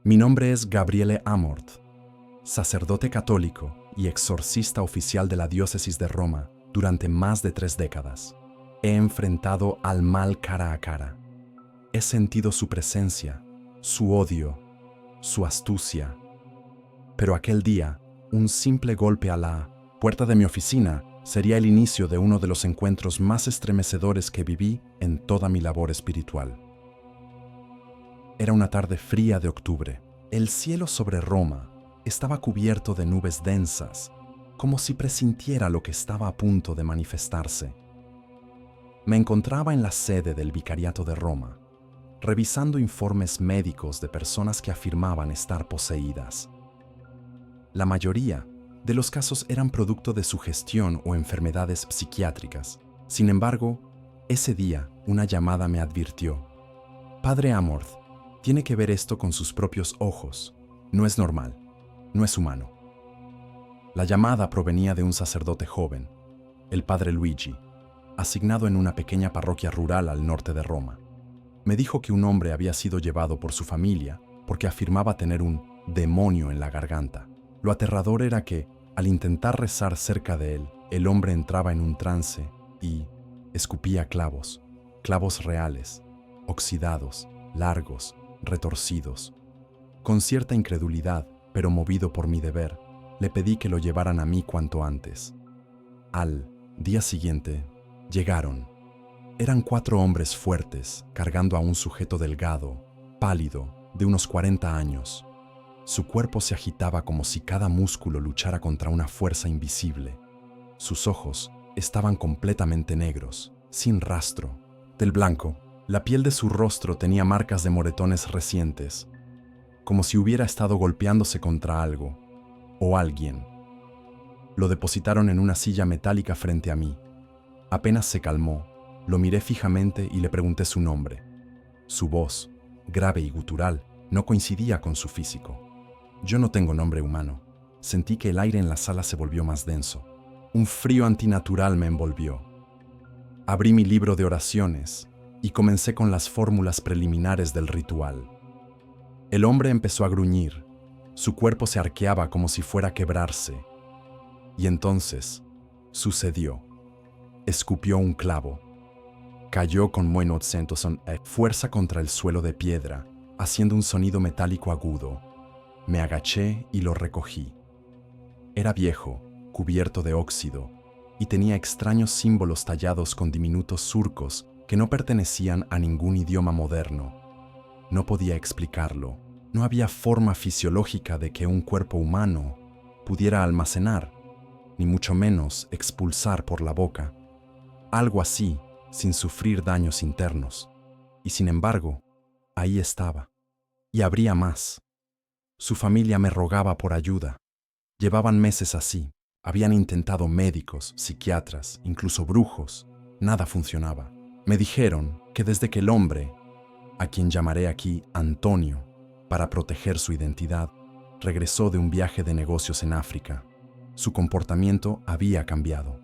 Mi nombre es Gabriele Amort, sacerdote católico y exorcista oficial de la diócesis de Roma durante más de 3 décadas. He enfrentado al mal cara a cara. He sentido su presencia, su odio, su astucia. Pero aquel día, un simple golpe a la puerta de mi oficina sería el inicio de uno de los encuentros más estremecedores que viví en toda mi labor espiritual. Era una tarde fría de octubre. El cielo sobre Roma estaba cubierto de nubes densas, como si presintiera lo que estaba a punto de manifestarse. Me encontraba en la sede del Vicariato de Roma, revisando informes médicos de personas que afirmaban estar poseídas. La mayoría de los casos eran producto de sugestión o enfermedades psiquiátricas. Sin embargo, ese día una llamada me advirtió: Padre Amorth, tiene que ver esto con sus propios ojos. No es normal, no es humano. La llamada provenía de un sacerdote joven, el Padre Luigi, asignado en una pequeña parroquia rural al norte de Roma. Me dijo que un hombre había sido llevado por su familia porque afirmaba tener un demonio en la garganta. Lo aterrador era que, al intentar rezar cerca de él, el hombre entraba en un trance y escupía clavos reales, oxidados, largos, retorcidos. Con cierta incredulidad, pero movido por mi deber, le pedí que lo llevaran a mí cuanto antes. Al día siguiente, llegaron. Eran 4 hombres fuertes, cargando a un sujeto delgado, pálido, de unos 40 años. Su cuerpo se agitaba como si cada músculo luchara contra una fuerza invisible. Sus ojos estaban completamente negros, sin rastro. Del blanco, la piel de su rostro tenía marcas de moretones recientes, como si hubiera estado golpeándose contra algo o alguien. Lo depositaron en una silla metálica frente a mí. Apenas se calmó, lo miré fijamente y le pregunté su nombre. Su voz, grave y gutural, no coincidía con su físico. Yo no tengo nombre humano. Sentí que el aire en la sala se volvió más denso. Un frío antinatural me envolvió. Abrí mi libro de oraciones y comencé con las fórmulas preliminares del ritual. El hombre empezó a gruñir. Su cuerpo se arqueaba como si fuera a quebrarse. Y entonces, sucedió. Escupió un clavo. Cayó con fuerza contra el suelo de piedra, haciendo un sonido metálico agudo. Me agaché y lo recogí. Era viejo, cubierto de óxido, y tenía extraños símbolos tallados con diminutos surcos que no pertenecían a ningún idioma moderno. No podía explicarlo. No había forma fisiológica de que un cuerpo humano pudiera almacenar, ni mucho menos expulsar por la boca. Algo así, sin sufrir daños internos. Y sin embargo, ahí estaba. Y habría más. Su familia me rogaba por ayuda. Llevaban meses así. Habían intentado médicos, psiquiatras, incluso brujos. Nada funcionaba. Me dijeron que desde que el hombre, a quien llamaré aquí Antonio, para proteger su identidad, regresó de un viaje de negocios en África, su comportamiento había cambiado.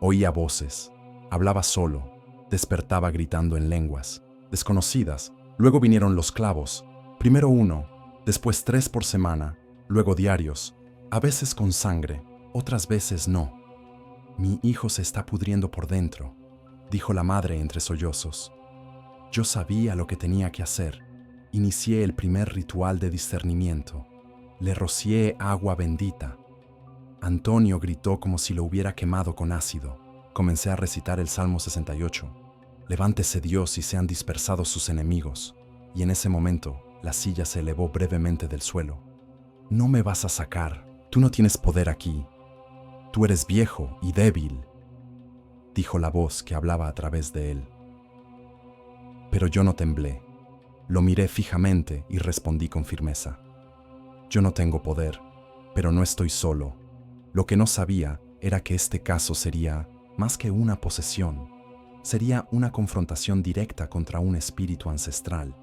Oía voces, hablaba solo, despertaba gritando en lenguas desconocidas. Luego vinieron los clavos, primero 1, después 3 por semana, luego diarios, a veces con sangre, otras veces no. Mi hijo se está pudriendo por dentro, dijo la madre entre sollozos. Yo sabía lo que tenía que hacer. Inicié el primer ritual de discernimiento. Le rocié agua bendita. Antonio gritó como si lo hubiera quemado con ácido. Comencé a recitar el Salmo 68. Levántese Dios y sean dispersados sus enemigos. Y en ese momento, la silla se elevó brevemente del suelo. No me vas a sacar. Tú no tienes poder aquí. Tú eres viejo y débil, dijo la voz que hablaba a través de él. Pero yo no temblé. Lo miré fijamente y respondí con firmeza. Yo no tengo poder, pero no estoy solo. Lo que no sabía era que este caso sería más que una posesión. Sería una confrontación directa contra un espíritu ancestral,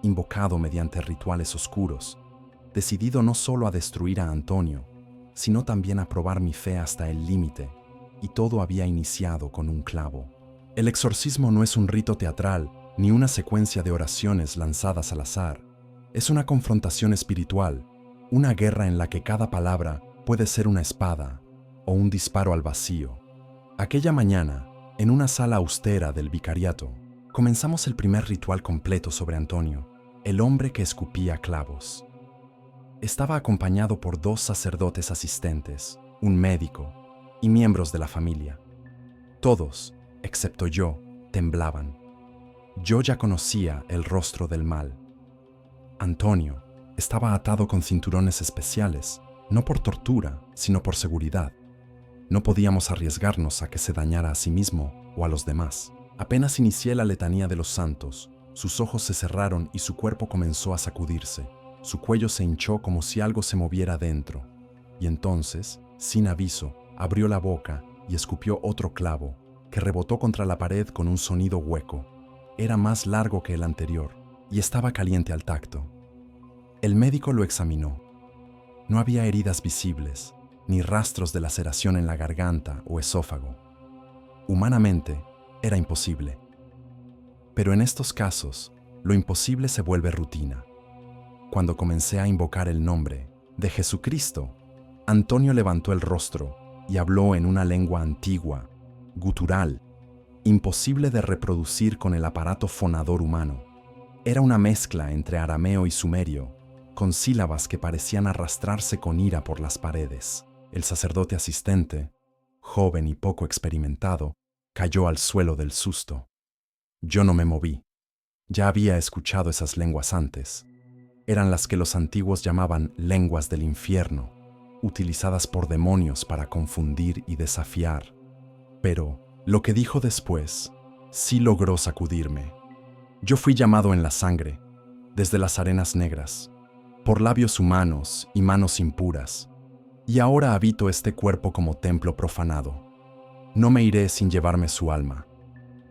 invocado mediante rituales oscuros, decidido no solo a destruir a Antonio, sino también a probar mi fe hasta el límite, y todo había iniciado con un clavo. El exorcismo no es un rito teatral, ni una secuencia de oraciones lanzadas al azar. Es una confrontación espiritual, una guerra en la que cada palabra puede ser una espada o un disparo al vacío. Aquella mañana, en una sala austera del vicariato, comenzamos el primer ritual completo sobre Antonio, el hombre que escupía clavos. Estaba acompañado por 2 sacerdotes asistentes, un médico y miembros de la familia. Todos, excepto yo, temblaban. Yo ya conocía el rostro del mal. Antonio estaba atado con cinturones especiales, no por tortura, sino por seguridad. No podíamos arriesgarnos a que se dañara a sí mismo o a los demás. Apenas inicié la letanía de los santos, sus ojos se cerraron y su cuerpo comenzó a sacudirse. Su cuello se hinchó como si algo se moviera dentro. Y entonces, sin aviso, abrió la boca y escupió otro clavo, que rebotó contra la pared con un sonido hueco. Era más largo que el anterior y estaba caliente al tacto. El médico lo examinó. No había heridas visibles, ni rastros de laceración en la garganta o esófago. Humanamente, era imposible. Pero en estos casos, lo imposible se vuelve rutina. Cuando comencé a invocar el nombre de Jesucristo, Antonio levantó el rostro y habló en una lengua antigua, gutural, imposible de reproducir con el aparato fonador humano. Era una mezcla entre arameo y sumerio, con sílabas que parecían arrastrarse con ira por las paredes. El sacerdote asistente, joven y poco experimentado, cayó al suelo del susto. Yo no me moví. Ya había escuchado esas lenguas antes. Eran las que los antiguos llamaban lenguas del infierno, utilizadas por demonios para confundir y desafiar. Pero lo que dijo después sí logró sacudirme. Yo fui llamado en la sangre, desde las arenas negras, por labios humanos y manos impuras, y ahora habito este cuerpo como templo profanado. No me iré sin llevarme su alma.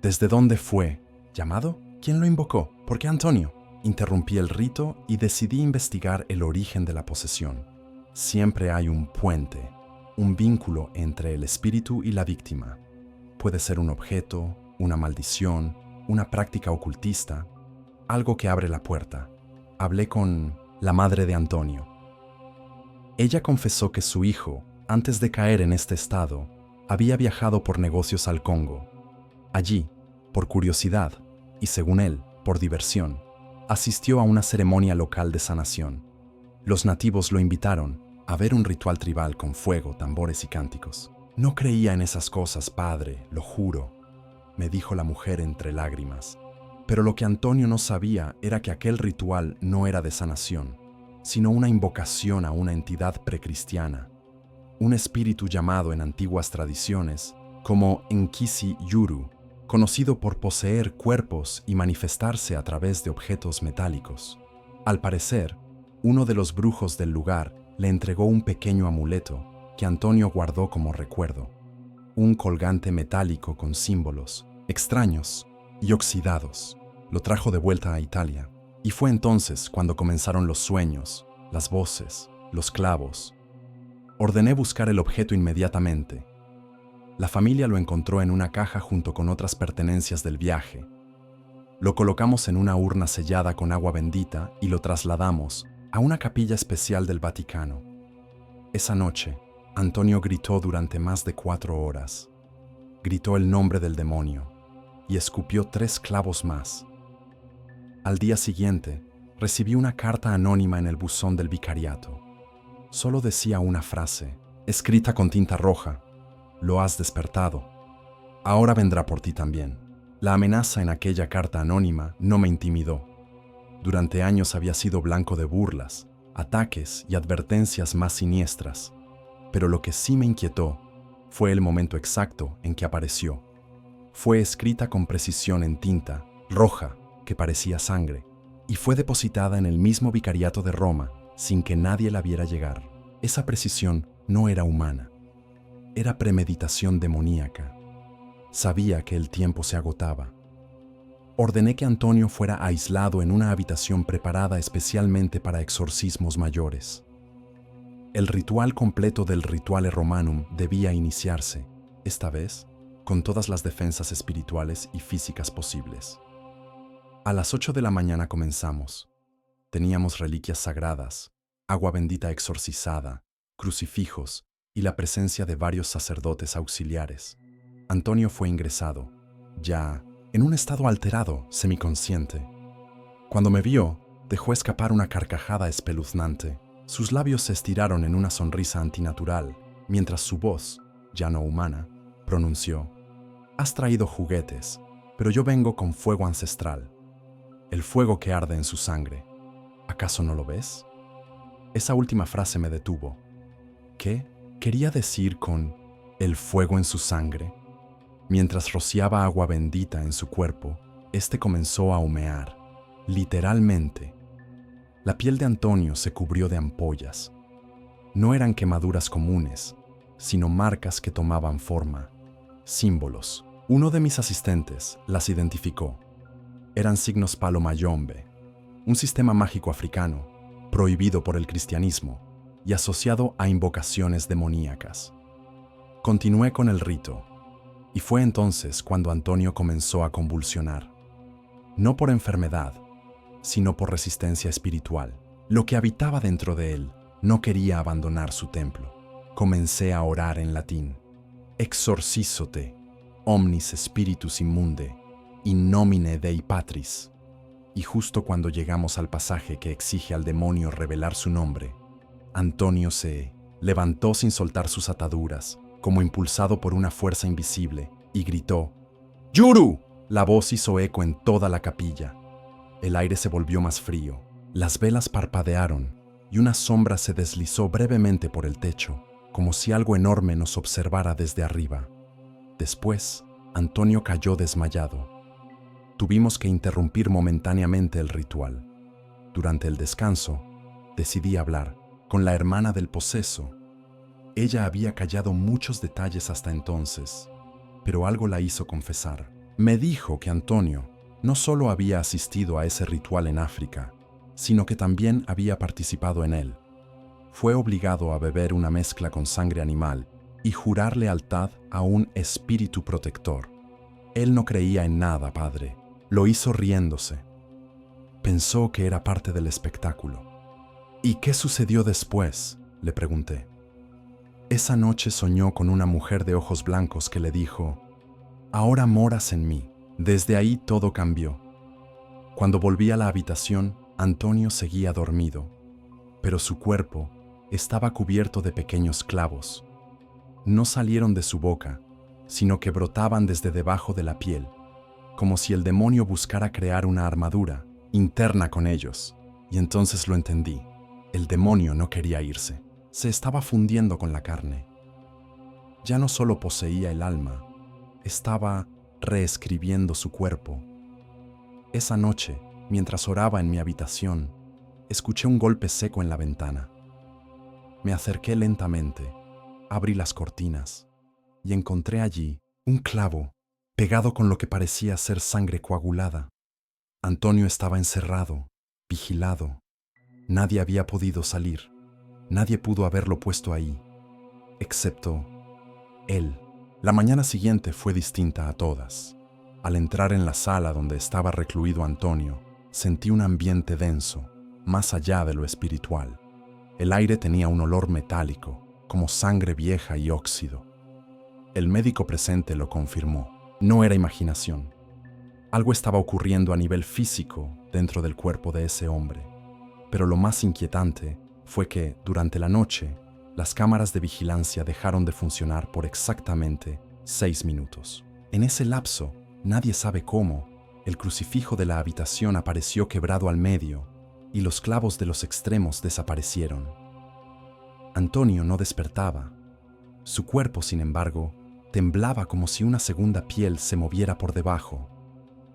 ¿Desde dónde fue? ¿Llamado? ¿Quién lo invocó? ¿Por qué Antonio? Interrumpí el rito y decidí investigar el origen de la posesión. Siempre hay un puente, un vínculo entre el espíritu y la víctima. Puede ser un objeto, una maldición, una práctica ocultista, algo que abre la puerta. Hablé con la madre de Antonio. Ella confesó que su hijo, antes de caer en este estado, había viajado por negocios al Congo. Allí, por curiosidad, y según él, por diversión, asistió a una ceremonia local de sanación. Los nativos lo invitaron a ver un ritual tribal con fuego, tambores y cánticos. No creía en esas cosas, padre, lo juro, me dijo la mujer entre lágrimas. Pero lo que Antonio no sabía era que aquel ritual no era de sanación, sino una invocación a una entidad precristiana, un espíritu llamado en antiguas tradiciones como Nkisi Yuru, conocido por poseer cuerpos y manifestarse a través de objetos metálicos. Al parecer, uno de los brujos del lugar le entregó un pequeño amuleto que Antonio guardó como recuerdo, un colgante metálico con símbolos extraños y oxidados. Lo trajo de vuelta a Italia, y fue entonces cuando comenzaron los sueños, las voces, los clavos. Ordené buscar el objeto inmediatamente. La familia lo encontró en una caja junto con otras pertenencias del viaje. Lo colocamos en una urna sellada con agua bendita y lo trasladamos a una capilla especial del Vaticano. Esa noche, Antonio gritó durante más de 4 horas. Gritó el nombre del demonio y escupió 3 clavos más. Al día siguiente, recibí una carta anónima en el buzón del vicariato. Solo decía una frase, escrita con tinta roja: lo has despertado. Ahora vendrá por ti también. La amenaza en aquella carta anónima no me intimidó. Durante años había sido blanco de burlas, ataques y advertencias más siniestras. Pero lo que sí me inquietó fue el momento exacto en que apareció. Fue escrita con precisión en tinta roja que parecía sangre y fue depositada en el mismo vicariato de Roma sin que nadie la viera llegar. Esa precisión no era humana. Era premeditación demoníaca. Sabía que el tiempo se agotaba. Ordené que Antonio fuera aislado en una habitación preparada especialmente para exorcismos mayores. El ritual completo del Rituale Romanum debía iniciarse, esta vez, con todas las defensas espirituales y físicas posibles. A las 8 de la mañana comenzamos. Teníamos reliquias sagradas, agua bendita exorcizada, crucifijos y la presencia de varios sacerdotes auxiliares. Antonio fue ingresado, ya en un estado alterado, semiconsciente. Cuando me vio, dejó escapar una carcajada espeluznante. Sus labios se estiraron en una sonrisa antinatural, mientras su voz, ya no humana, pronunció: «Has traído juguetes, pero yo vengo con fuego ancestral, el fuego que arde en su sangre. ¿Acaso no lo ves?». Esa última frase me detuvo. ¿Qué quería decir con el fuego en su sangre? Mientras rociaba agua bendita en su cuerpo, este comenzó a humear, literalmente. La piel de Antonio se cubrió de ampollas. No eran quemaduras comunes, sino marcas que tomaban forma, símbolos. Uno de mis asistentes las identificó. Eran signos Palo Mayombe, un sistema mágico africano, prohibido por el cristianismo y asociado a invocaciones demoníacas. Continué con el rito, y fue entonces cuando Antonio comenzó a convulsionar. No por enfermedad, sino por resistencia espiritual. Lo que habitaba dentro de él no quería abandonar su templo. Comencé a orar en latín: «Exorcizote, omnis spiritus immunde, in nomine Dei Patris». Y justo cuando llegamos al pasaje que exige al demonio revelar su nombre, Antonio se levantó sin soltar sus ataduras, como impulsado por una fuerza invisible, y gritó: «¡Yuru!». La voz hizo eco en toda la capilla. El aire se volvió más frío, las velas parpadearon y una sombra se deslizó brevemente por el techo, como si algo enorme nos observara desde arriba. Después, Antonio cayó desmayado. Tuvimos que interrumpir momentáneamente el ritual. Durante el descanso, decidí hablar con la hermana del poseso. Ella había callado muchos detalles hasta entonces, pero algo la hizo confesar. Me dijo que Antonio no solo había asistido a ese ritual en África, sino que también había participado en él. Fue obligado a beber una mezcla con sangre animal y jurar lealtad a un espíritu protector. Él no creía en nada, padre. Lo hizo riéndose. Pensó que era parte del espectáculo. «¿Y qué sucedió después?», le pregunté. Esa noche soñó con una mujer de ojos blancos que le dijo: «Ahora moras en mí». Desde ahí todo cambió. Cuando volví a la habitación, Antonio seguía dormido, pero su cuerpo estaba cubierto de pequeños clavos. No salieron de su boca, sino que brotaban desde debajo de la piel, como si el demonio buscara crear una armadura interna con ellos. Y entonces lo entendí. El demonio no quería irse. Se estaba fundiendo con la carne. Ya no solo poseía el alma, estaba reescribiendo su cuerpo. Esa noche, mientras oraba en mi habitación, escuché un golpe seco en la ventana. Me acerqué lentamente, abrí las cortinas y encontré allí un clavo pegado con lo que parecía ser sangre coagulada. Antonio estaba encerrado, vigilado. Nadie había podido salir. Nadie pudo haberlo puesto ahí, excepto él. La mañana siguiente fue distinta a todas. Al entrar en la sala donde estaba recluido Antonio, sentí un ambiente denso, más allá de lo espiritual. El aire tenía un olor metálico, como sangre vieja y óxido. El médico presente lo confirmó. No era imaginación. Algo estaba ocurriendo a nivel físico dentro del cuerpo de ese hombre. Pero lo más inquietante fue que, durante la noche, las cámaras de vigilancia dejaron de funcionar por exactamente 6 minutos. En ese lapso, nadie sabe cómo, el crucifijo de la habitación apareció quebrado al medio y los clavos de los extremos desaparecieron. Antonio no despertaba. Su cuerpo, sin embargo, temblaba como si una segunda piel se moviera por debajo.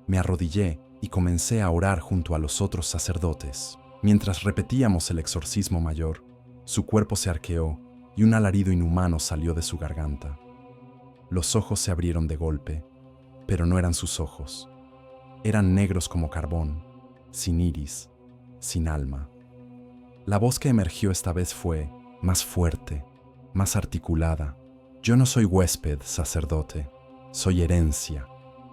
Me arrodillé y comencé a orar junto a los otros sacerdotes. Mientras repetíamos el exorcismo mayor, su cuerpo se arqueó y un alarido inhumano salió de su garganta. Los ojos se abrieron de golpe, pero no eran sus ojos. Eran negros como carbón, sin iris, sin alma. La voz que emergió esta vez fue más fuerte, más articulada. «Yo no soy huésped, sacerdote, soy herencia.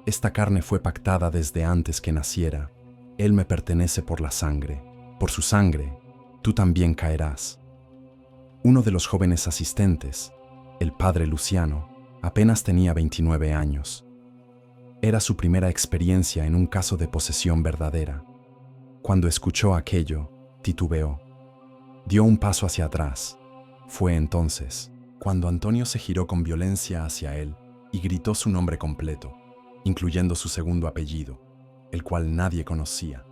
Esta carne fue pactada desde antes que naciera. Él me pertenece por la sangre. Por su sangre, tú también caerás. Uno de los jóvenes asistentes, el padre Luciano, apenas tenía 29 años. Era su primera experiencia en un caso de posesión verdadera. Cuando escuchó aquello, titubeó. Dio un paso hacia atrás. Fue entonces cuando Antonio se giró con violencia hacia él y gritó su nombre completo, incluyendo su segundo apellido, el cual nadie conocía,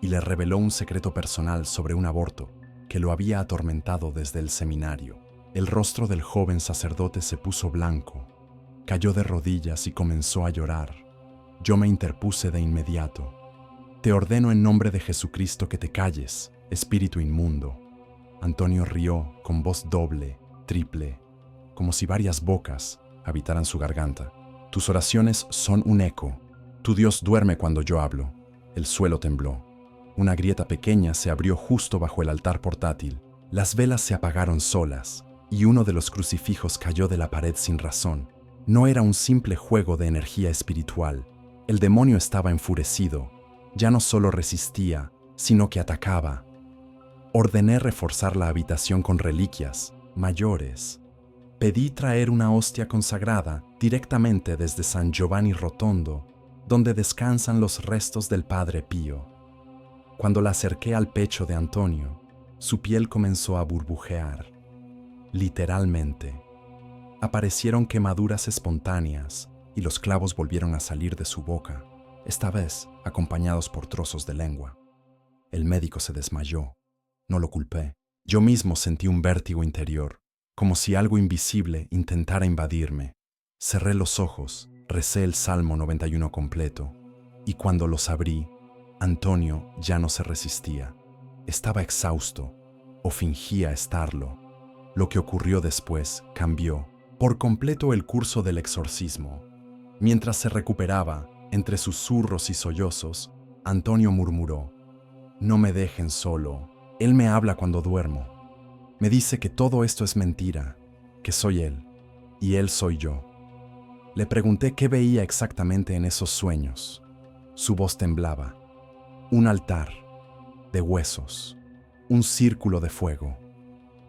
y le reveló un secreto personal sobre un aborto que lo había atormentado desde el seminario. El rostro del joven sacerdote se puso blanco, cayó de rodillas y comenzó a llorar. Yo me interpuse de inmediato. Te ordeno en nombre de Jesucristo que te calles, espíritu inmundo. Antonio rió con voz doble, triple, como si varias bocas habitaran su garganta. Tus oraciones son un eco. Tu Dios duerme cuando yo hablo. El suelo tembló. Una grieta pequeña se abrió justo bajo el altar portátil. Las velas se apagaron solas y uno de los crucifijos cayó de la pared sin razón. No era un simple juego de energía espiritual. El demonio estaba enfurecido. Ya no solo resistía, sino que atacaba. Ordené reforzar la habitación con reliquias mayores. Pedí traer una hostia consagrada directamente desde San Giovanni Rotondo, donde descansan los restos del Padre Pío. Cuando la acerqué al pecho de Antonio, su piel comenzó a burbujear. Literalmente. Aparecieron quemaduras espontáneas y los clavos volvieron a salir de su boca, esta vez acompañados por trozos de lengua. El médico se desmayó. No lo culpé. Yo mismo sentí un vértigo interior, como si algo invisible intentara invadirme. Cerré los ojos, recé el Salmo 91 completo, y cuando los abrí, Antonio ya no se resistía. Estaba exhausto, o fingía estarlo. Lo que ocurrió después cambió por completo el curso del exorcismo. Mientras se recuperaba, entre susurros y sollozos, Antonio murmuró: «No me dejen solo. Él me habla cuando duermo. Me dice que todo esto es mentira, que soy él, y él soy yo». Le pregunté qué veía exactamente en esos sueños. Su voz temblaba. Un altar, de huesos, un círculo de fuego,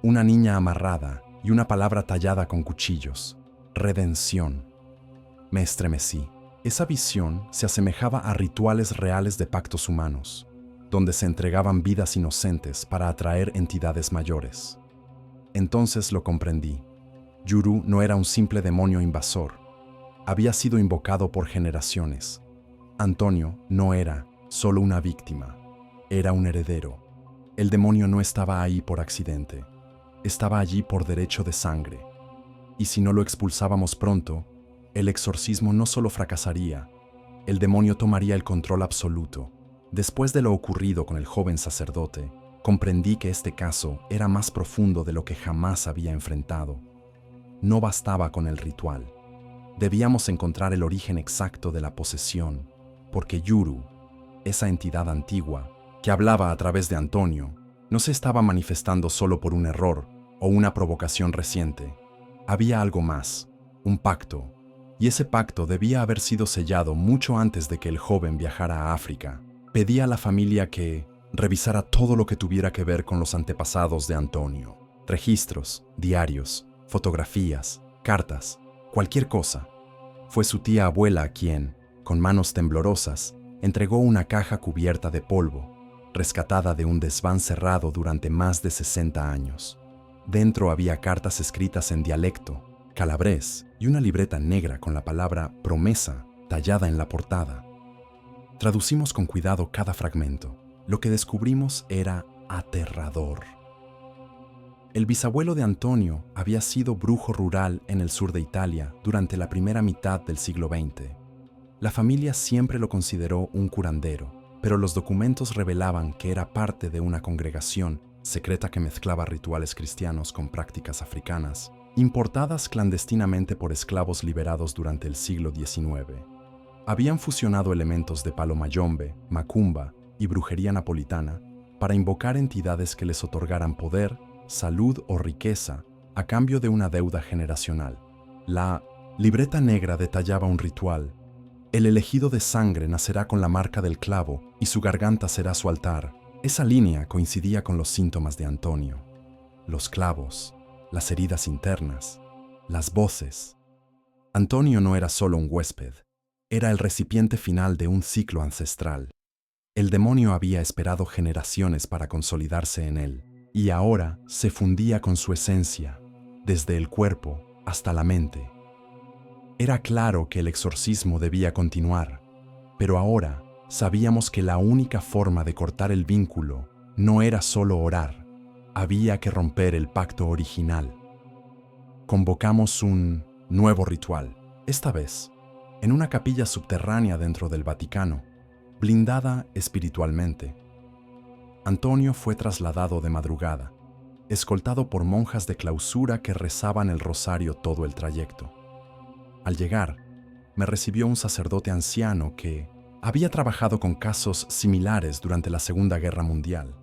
una niña amarrada y una palabra tallada con cuchillos: redención. Me estremecí. Esa visión se asemejaba a rituales reales de pactos humanos, donde se entregaban vidas inocentes para atraer entidades mayores. Entonces lo comprendí. Yuru no era un simple demonio invasor. Había sido invocado por generaciones. Antonio no era solo una víctima, era un heredero. El demonio no estaba ahí por accidente. Estaba allí por derecho de sangre. Y si no lo expulsábamos pronto, el exorcismo no solo fracasaría, el demonio tomaría el control absoluto. Después de lo ocurrido con el joven sacerdote, comprendí que este caso era más profundo de lo que jamás había enfrentado. No bastaba con el ritual. Debíamos encontrar el origen exacto de la posesión, porque Yuru, esa entidad antigua, que hablaba a través de Antonio, no se estaba manifestando solo por un error o una provocación reciente. Había algo más, un pacto, y ese pacto debía haber sido sellado mucho antes de que el joven viajara a África. Pedí a la familia que revisara todo lo que tuviera que ver con los antepasados de Antonio. Registros, diarios, fotografías, cartas, cualquier cosa. Fue su tía abuela quien, con manos temblorosas, entregó una caja cubierta de polvo, rescatada de un desván cerrado durante más de 60 años. Dentro había cartas escritas en dialecto, calabrés y una libreta negra con la palabra promesa tallada en la portada. Traducimos con cuidado cada fragmento. Lo que descubrimos era aterrador. El bisabuelo de Antonio había sido brujo rural en el sur de Italia durante la primera mitad del siglo XX. La familia siempre lo consideró un curandero, pero los documentos revelaban que era parte de una congregación secreta que mezclaba rituales cristianos con prácticas africanas, importadas clandestinamente por esclavos liberados durante el siglo XIX. Habían fusionado elementos de palo mayombe, macumba y brujería napolitana para invocar entidades que les otorgaran poder, salud o riqueza a cambio de una deuda generacional. La libreta negra detallaba un ritual. El elegido de sangre nacerá con la marca del clavo y su garganta será su altar. Esa línea coincidía con los síntomas de Antonio: los clavos, las heridas internas, las voces. Antonio no era solo un huésped, era el recipiente final de un ciclo ancestral. El demonio había esperado generaciones para consolidarse en él, y ahora se fundía con su esencia, desde el cuerpo hasta la mente. Era claro que el exorcismo debía continuar, pero ahora sabíamos que la única forma de cortar el vínculo no era solo orar, había que romper el pacto original. Convocamos un nuevo ritual, esta vez en una capilla subterránea dentro del Vaticano, blindada espiritualmente. Antonio fue trasladado de madrugada, escoltado por monjas de clausura que rezaban el rosario todo el trayecto. Al llegar, me recibió un sacerdote anciano que había trabajado con casos similares durante la Segunda Guerra Mundial.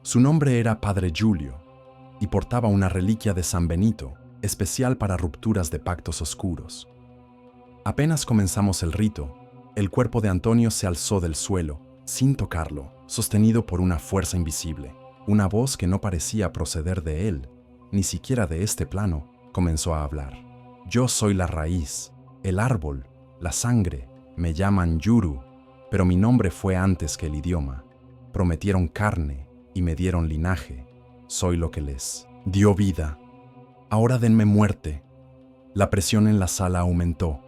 Su nombre era Padre Giulio y portaba una reliquia de San Benito, especial para rupturas de pactos oscuros. Apenas comenzamos el rito, el cuerpo de Antonio se alzó del suelo, sin tocarlo, sostenido por una fuerza invisible. Una voz que no parecía proceder de él, ni siquiera de este plano, comenzó a hablar. Yo soy la raíz, el árbol, la sangre. Me llaman Yuru, pero mi nombre fue antes que el idioma. Prometieron carne y me dieron linaje. Soy lo que les dio vida. Ahora denme muerte. La presión en la sala aumentó.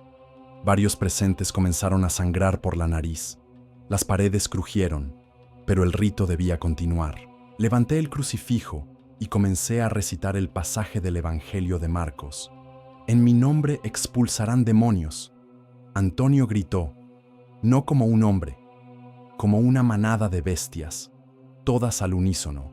Varios presentes comenzaron a sangrar por la nariz. Las paredes crujieron, pero el rito debía continuar. Levanté el crucifijo y comencé a recitar el pasaje del Evangelio de Marcos. En mi nombre expulsarán demonios. Antonio gritó, no como un hombre, como una manada de bestias, todas al unísono.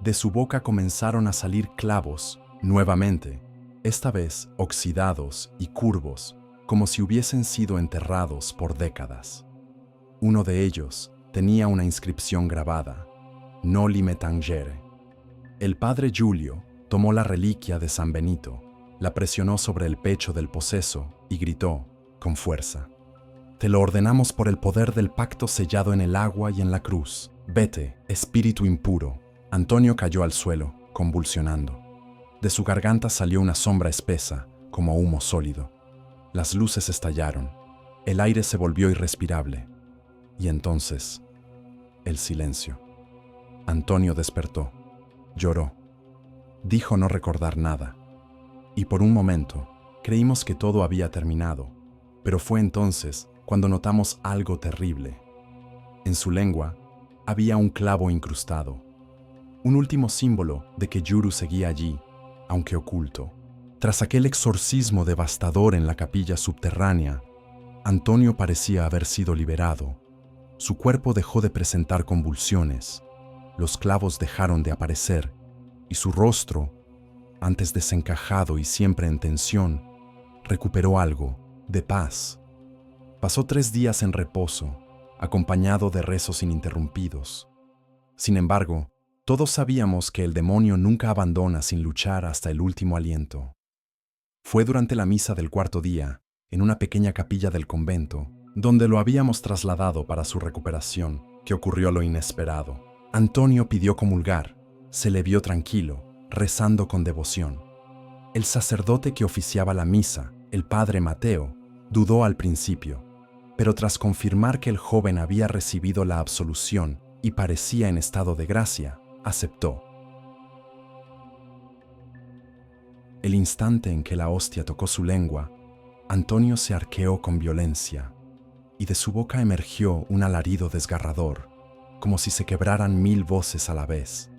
De su boca comenzaron a salir clavos, nuevamente, esta vez oxidados y curvos, como si hubiesen sido enterrados por décadas. Uno de ellos tenía una inscripción grabada, Noli me tangere. El padre Giulio tomó la reliquia de San Benito, la presionó sobre el pecho del poseso y gritó, con fuerza, te lo ordenamos por el poder del pacto sellado en el agua y en la cruz. Vete, espíritu impuro. Antonio cayó al suelo, convulsionando. De su garganta salió una sombra espesa, como humo sólido. Las luces estallaron. El aire se volvió irrespirable. Y entonces, el silencio. Antonio despertó. Lloró. Dijo no recordar nada. Y por un momento, creímos que todo había terminado. Pero fue entonces cuando notamos algo terrible. En su lengua había un clavo incrustado. Un último símbolo de que Yuru seguía allí, aunque oculto. Tras aquel exorcismo devastador en la capilla subterránea, Antonio parecía haber sido liberado. Su cuerpo dejó de presentar convulsiones, los clavos dejaron de aparecer y su rostro, antes desencajado y siempre en tensión, recuperó algo de paz. Pasó 3 días en reposo, acompañado de rezos ininterrumpidos. Sin embargo, todos sabíamos que el demonio nunca abandona sin luchar hasta el último aliento. Fue durante la misa del 4.º día, en una pequeña capilla del convento, donde lo habíamos trasladado para su recuperación, que ocurrió lo inesperado. Antonio pidió comulgar, se le vio tranquilo, rezando con devoción. El sacerdote que oficiaba la misa, el padre Mateo, dudó al principio, pero tras confirmar que el joven había recibido la absolución y parecía en estado de gracia, aceptó. El instante en que la hostia tocó su lengua, Antonio se arqueó con violencia, y de su boca emergió un alarido desgarrador, como si se quebraran 1000 voces a la vez.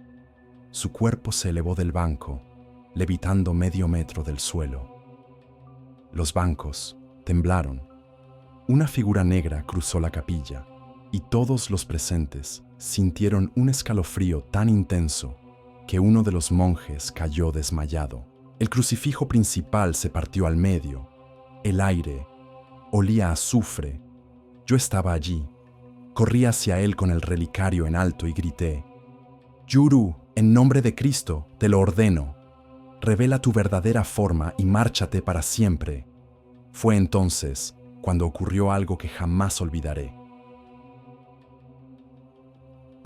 Su cuerpo se elevó del banco, levitando medio metro del suelo. Los bancos temblaron. Una figura negra cruzó la capilla, y todos los presentes sintieron un escalofrío tan intenso que uno de los monjes cayó desmayado. El crucifijo principal se partió al medio. El aire olía a azufre. Yo estaba allí. Corrí hacia él con el relicario en alto y grité: Yuru, en nombre de Cristo, te lo ordeno. Revela tu verdadera forma y márchate para siempre. Fue entonces cuando ocurrió algo que jamás olvidaré.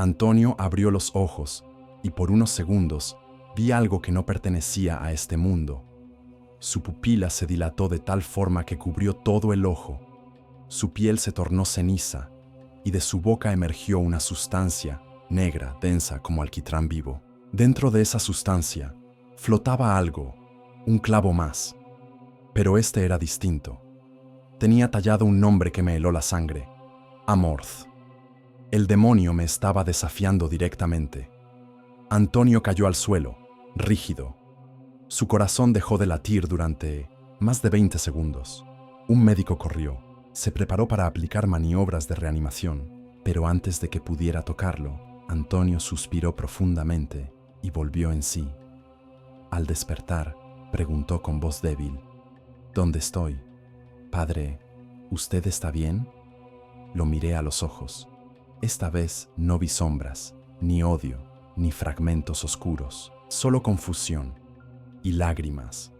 Antonio abrió los ojos y por unos segundos vi algo que no pertenecía a este mundo. Su pupila se dilató de tal forma que cubrió todo el ojo. Su piel se tornó ceniza y de su boca emergió una sustancia negra, densa como alquitrán vivo. Dentro de esa sustancia flotaba algo, un clavo más. Pero este era distinto. Tenía tallado un nombre que me heló la sangre: Amorth. El demonio me estaba desafiando directamente. Antonio cayó al suelo, rígido. Su corazón dejó de latir durante más de 20 segundos. Un médico corrió. Se preparó para aplicar maniobras de reanimación, pero antes de que pudiera tocarlo, Antonio suspiró profundamente y volvió en sí. Al despertar, preguntó con voz débil: ¿Dónde estoy? Padre, ¿usted está bien? Lo miré a los ojos. Esta vez no vi sombras, ni odio, ni fragmentos oscuros, solo confusión y lágrimas.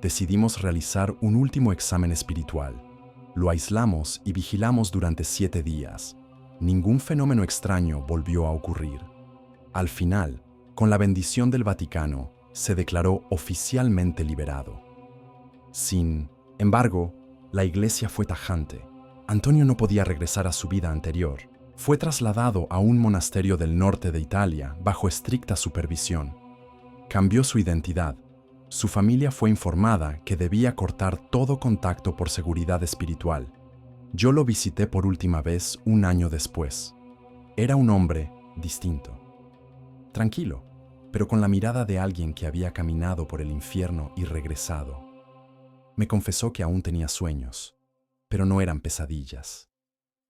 Decidimos realizar un último examen espiritual. Lo aislamos y vigilamos durante 7 días. Ningún fenómeno extraño volvió a ocurrir. Al final, con la bendición del Vaticano, se declaró oficialmente liberado. Sin embargo, la Iglesia fue tajante. Antonio no podía regresar a su vida anterior. Fue trasladado a un monasterio del norte de Italia bajo estricta supervisión. Cambió su identidad. Su familia fue informada que debía cortar todo contacto por seguridad espiritual. Yo lo visité por última vez un año después. Era un hombre distinto. Tranquilo, pero con la mirada de alguien que había caminado por el infierno y regresado. Me confesó que aún tenía sueños, pero no eran pesadillas.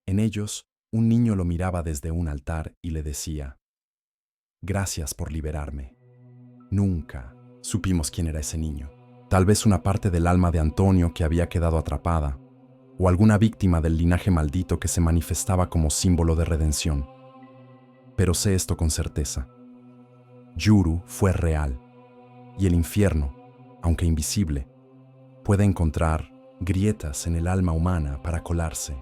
En ellos, un niño lo miraba desde un altar y le decía: «Gracias por liberarme». Nunca supimos quién era ese niño. Tal vez una parte del alma de Antonio que había quedado atrapada, o alguna víctima del linaje maldito que se manifestaba como símbolo de redención. Pero sé esto con certeza: Yuru fue real, y el infierno, aunque invisible, puede encontrar grietas en el alma humana para colarse.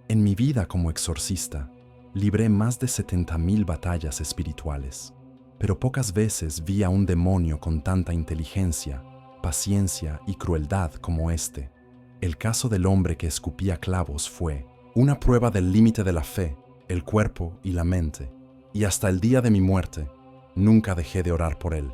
En mi vida como exorcista, libré más de 70.000 batallas espirituales, pero pocas veces vi a un demonio con tanta inteligencia, paciencia y crueldad como este. El caso del hombre que escupía clavos fue una prueba del límite de la fe, el cuerpo y la mente, y hasta el día de mi muerte, nunca dejé de orar por él.